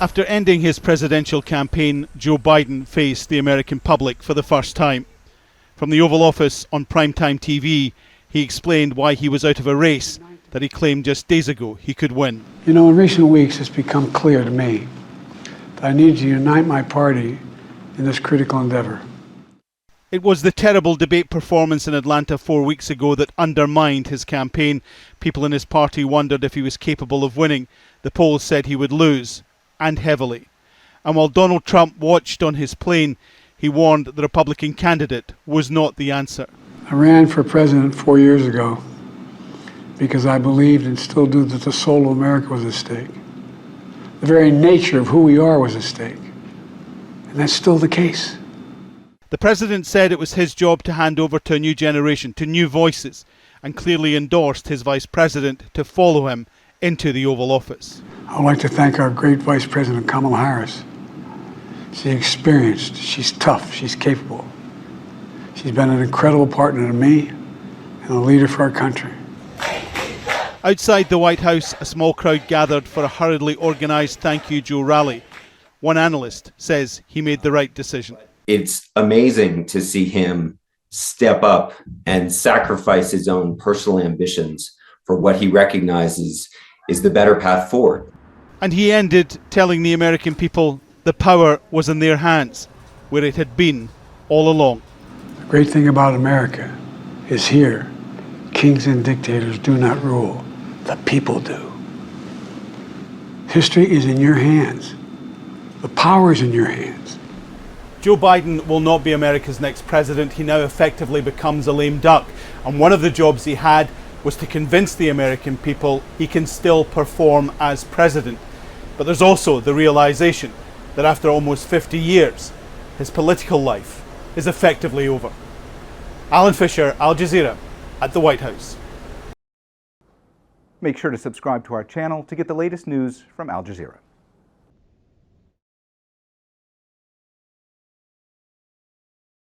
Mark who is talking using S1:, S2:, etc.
S1: After ending his presidential campaign, Joe Biden faced the American public for the first time. From the Oval Office on primetime TV, he explained why he was out of a race that he claimed just days ago he could win.
S2: You know, in recent weeks, it's become clear to me that I need to unite my party in this critical endeavor.
S1: It was the terrible debate performance in Atlanta 4 weeks ago that undermined his campaign. People in his party wondered if he was capable of winning. The polls said he would lose, and heavily. And while Donald Trump watched on his plane, he warned the Republican candidate was not the answer.
S2: I ran for president 4 years ago because I believed and still do that the soul of America was at stake. The very nature of who we are was at stake. And that's still the case.
S1: The president said it was his job to hand over to a new generation, to new voices, and clearly endorsed his vice president to follow him into the Oval Office.
S2: I would like to thank our great Vice President Kamala Harris. She's experienced, she's tough, she's capable. She's been an incredible partner to me and a leader for our country.
S1: Outside the White House, a small crowd gathered for a hurriedly organised Thank You Joe rally. One analyst says he made the right decision.
S3: It's amazing to see him step up and sacrifice his own personal ambitions for what he recognizes is the better path forward.
S1: And he ended telling the American people the power was in their hands, where it had been all along.
S2: The great thing about America is here, kings and dictators do not rule, the people do. History is in your hands. The power is in your hands.
S1: Joe Biden will not be America's next president. He now effectively becomes a lame duck. And one of the jobs he had was to convince the American people he can still perform as president. But there's also the realization that after almost 50 years, his political life is effectively over. Alan Fisher, Al Jazeera, at the White House.
S4: Make sure to subscribe to our channel to get the latest news from Al Jazeera.